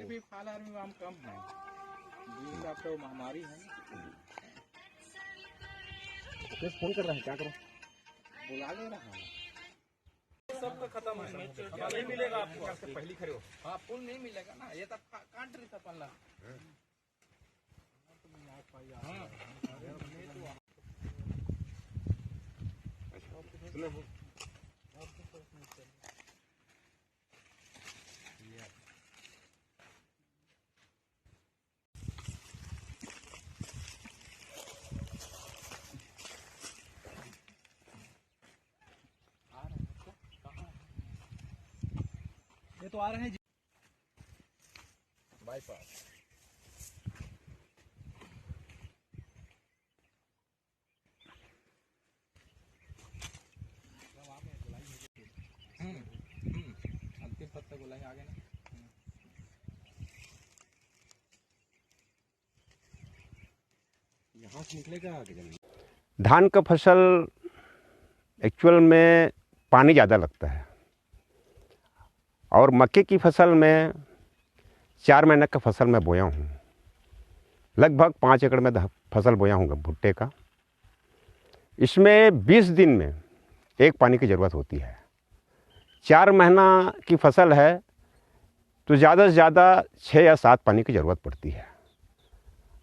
भी फालर में हम कम है, दूसरा तो महामारी है। फोन कर रहा है, क्या करो? बुला ले रहा है। सब तो खत्म है, नहीं मिलेगा आपको। पहली खड़े हो। हाँ, फूल नहीं मिलेगा ना, ये तो काट रही था पल्ला। ये तो आ रहे हैं बाईपास। अंतिम पत्ता गोलाई आ गए ना। यहाँ से निकलेगा आगे जमीन। धान का फसल एक्चुअल में पानी ज़्यादा लगता है और मक्के की फसल में 4 महीने का फसल मैं बोया हूँ। लगभग 5 एकड़ में फसल बोया हूँ भुट्टे का। इसमें 20 दिन में एक पानी की ज़रूरत होती है। 4 महीना की फसल है तो ज़्यादा से ज़्यादा 6 या 7 पानी की ज़रूरत पड़ती है।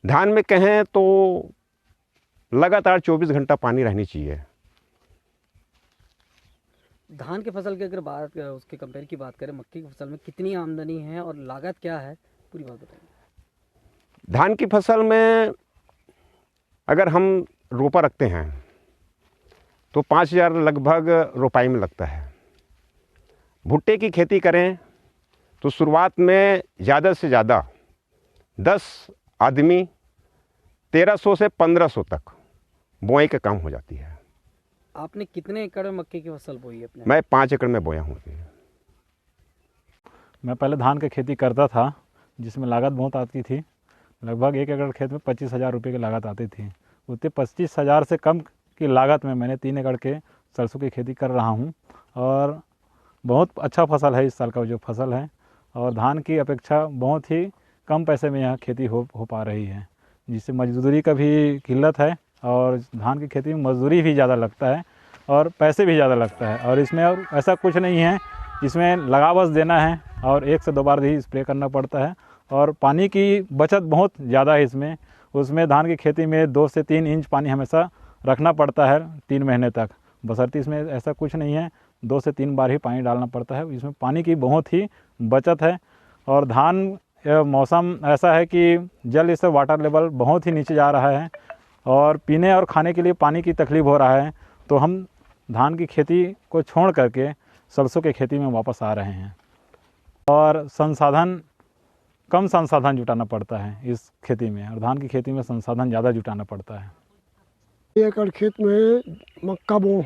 धान में कहें तो लगातार 24 घंटा पानी रहनी चाहिए। धान की फसल की अगर बात उसके कंपेयर की बात करें, मक्के की फसल में कितनी आमदनी है और लागत क्या है, पूरी बात बताइए। धान की फसल में अगर हम रोपा रखते हैं तो 5,000 लगभग रोपाई में लगता है। भुट्टे की खेती करें तो शुरुआत में ज़्यादा से ज़्यादा 10 आदमी 1300 से 1500 तक बोआई का काम हो जाती है। आपने कितने एकड़ में मक्के की फसल बोई है अपने? मैं 5 एकड़ में बोया हूँ। मैं पहले धान की खेती करता था जिसमें लागत बहुत आती थी। लगभग 1 एकड़ खेत में 25,000 रुपये की लागत आती थी। उतने 25,000 से कम की लागत में मैंने 3 एकड़ के सरसों की खेती कर रहा हूँ और बहुत अच्छा फसल है इस साल का जो फसल है। और धान की अपेक्षा बहुत ही कम पैसे में यह खेती हो पा रही है, जिससे मजदूरी का भी किल्लत है और धान की खेती में मजदूरी भी ज़्यादा लगता है और पैसे भी ज़्यादा लगता है। और इसमें और ऐसा कुछ नहीं है, इसमें लगा बस देना है और 1 से 2 बार ही स्प्रे करना पड़ता है और पानी की बचत बहुत ज़्यादा है इसमें। उसमें धान की खेती में 2 से 3 इंच पानी हमेशा रखना पड़ता है 3 महीने तक। बशर्ते इसमें ऐसा कुछ नहीं है, 2 से 3 बार ही पानी डालना पड़ता है। इसमें पानी की बहुत ही बचत है। और धान मौसम ऐसा है कि जल स्तर वाटर लेवल बहुत ही नीचे जा रहा है और पीने और खाने के लिए पानी की तकलीफ़ हो रहा है, तो हम धान की खेती को छोड़ करके सरसों की खेती में वापस आ रहे हैं। और कम संसाधन जुटाना पड़ता है इस खेती में, और धान की खेती में संसाधन ज़्यादा जुटाना पड़ता है। 1 एकड़ खेत में मक्का बो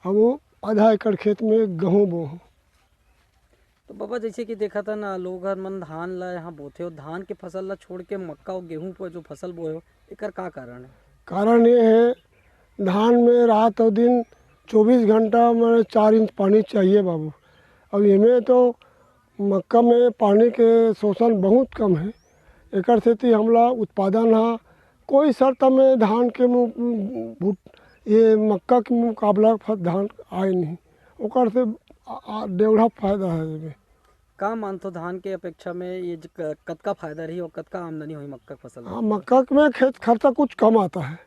और वो आधा एकड़ खेत में गेहूँ बो। तो बाबा जैसे कि देखा था ना, लोग हर मन धान ला यहाँ बोते हो, धान के फसल ला छोड़ के मक्का और गेहूँ पर जो फसल बोए हो, एकर का कारण है? कारण ये है, धान में रात और दिन 24 घंटा में 4 इंच पानी चाहिए बाबू। अब इनमें तो मक्का में पानी के शोषण बहुत कम है। एकर सेती हमला उत्पादन है कोई शर्त में धान के ये मक्का के मुकाबला धान आए नहीं, ओकर से डेढ़ फायदा है। इसमें का मानतो धान के अपेक्षा में ये कतका फायदा रही और कतका आमदनी हुई मक्का फसल में? हाँ, मक्का में खेत खर्चा कुछ कम आता है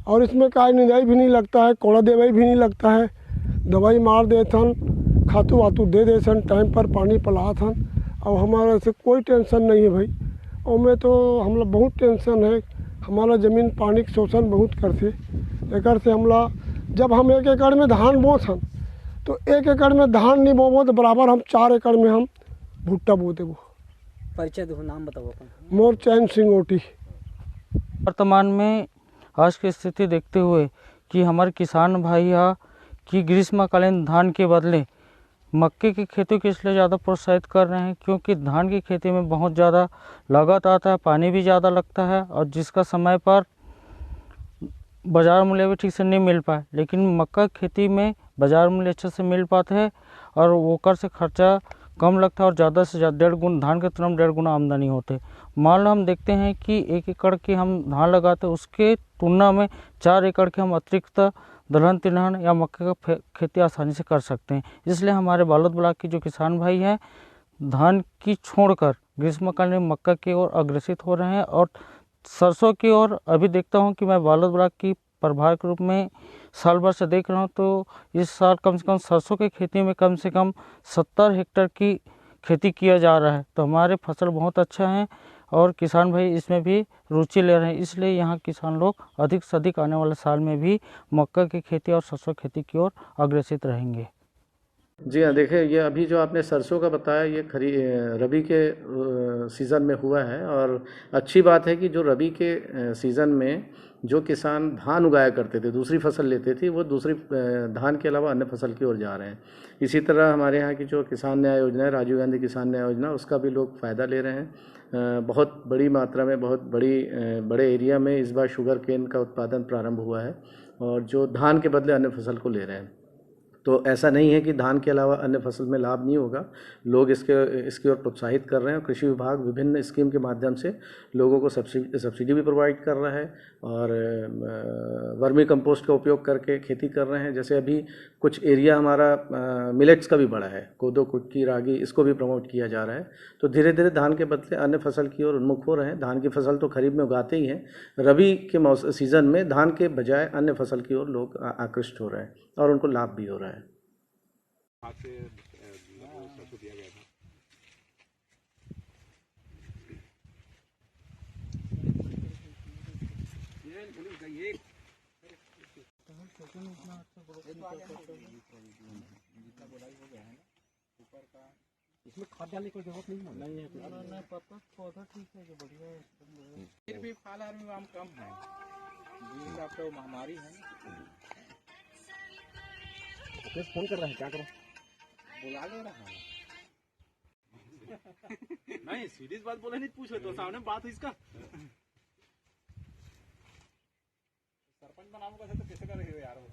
और इसमें काय निदाई भी नहीं लगता है, कोड़ा देवाई भी नहीं लगता है। दवाई मार देथन, खातू वातू दे देथन, टाइम पर पानी पिलाथन और हमारा से कोई टेंशन नहीं है भाई। और में तो हमला बहुत टेंशन है, हमारा ज़मीन पानी के शोषण बहुत करते। एकर से हमला जब हम 1 एकड़ में धान बोथन तो 1 एकड़ में धान नहीं बोबो तो बराबर हम 4 एकड़ में हम भुट्टा बो देबो। परिचय दो, नाम बताओ। मोर चैन सिंह ओटी। वर्तमान में आज की स्थिति देखते हुए कि हमारे किसान भाई यहाँ कि ग्रीष्मकालीन धान के बदले मक्के की खेती को इसलिए ज़्यादा प्रोत्साहित कर रहे हैं क्योंकि धान की खेती में बहुत ज़्यादा लागत आता है, पानी भी ज़्यादा लगता है और जिसका समय पर बाज़ार मूल्य भी ठीक से नहीं मिल पाए। लेकिन मक्का खेती में बाज़ार मूल्य अच्छे से मिल पाते हैं और वोकर से खर्चा कम लगता है और ज़्यादा से ज़्यादा 1.5 गुना धान के तुलना में 1.5 गुना आमदनी होते। मान लो हम देखते हैं कि 1 एकड़ की हम धान लगाते हैं, उसके तुलना में 4 एकड़ के हम अतिरिक्त दलहन तिलहन या मक्के का खेती आसानी से कर सकते हैं। इसलिए हमारे बालोद ब्लॉक की जो किसान भाई हैं धान की छोड़कर ग्रीष्मकालीन मक्का की ओर अग्रसित हो रहे हैं और सरसों की ओर अभी देखता हूं कि मैं बालोद ब्लॉक की प्रभार के रूप में साल भर से देख रहा हूं, तो इस साल कम से कम सरसों की खेती में कम से कम 70 हेक्टेयर की खेती किया जा रहा है। तो हमारे फसल बहुत अच्छा है और किसान भाई इसमें भी रुचि ले रहे हैं। इसलिए यहाँ किसान लोग अधिक से अधिक आने वाले साल में भी मक्का की खेती और सरसों खेती की ओर अग्रसित रहेंगे। जी हाँ, देखिए ये अभी जो आपने सरसों का बताया ये रबी के सीज़न में हुआ है और अच्छी बात है कि जो रबी के सीज़न में जो किसान धान उगाया करते थे, दूसरी फसल लेते थे, वो दूसरी धान के अलावा अन्य फसल की ओर जा रहे हैं। इसी तरह हमारे यहाँ की जो किसान न्याय योजना है, राजीव गांधी किसान न्याय योजना, उसका भी लोग फ़ायदा ले रहे हैं। बहुत बड़ी मात्रा में, बहुत बड़े एरिया में इस बार शुगर केन का उत्पादन प्रारंभ हुआ है और जो धान के बदले अन्य फसल को ले रहे हैं। तो ऐसा नहीं है कि धान के अलावा अन्य फसल में लाभ नहीं होगा, लोग इसकी ओर प्रोत्साहित कर रहे हैं। कृषि विभाग विभिन्न स्कीम के माध्यम से लोगों को सब्सिडी भी प्रोवाइड कर रहा है और वर्मी कंपोस्ट का उपयोग करके खेती कर रहे हैं। जैसे अभी कुछ एरिया हमारा मिलेट्स का भी बड़ा है, कोदो, कुटकी, रागी, इसको भी प्रमोट किया जा रहा है। तो धीरे धीरे धान के बदले अन्य फसल की ओर उन्मुख हो रहे हैं। धान की फसल तो खरीफ में उगाते ही हैं, रबी के सीज़न में धान के बजाय अन्य फसल की ओर लोग आकृष्ट हो रहे हैं और उनको लाभ भी हो रहा है। हाथ से सरसों दिया गया था। इसमें खाद डालने की जरूरत नहीं है। पता पौधा ठीक है, जो बढ़िया है। फिर भी फालहाल में आम कम है, दूर का तो महामारी है। फोन कर रहा है, क्या करो? बुला ले रहा है। नहीं सीरियस बात बोले, नहीं पूछो तो सामने बात है इसका। सरपंच बनाऊंगा तो कैसे करेंगे यार वो?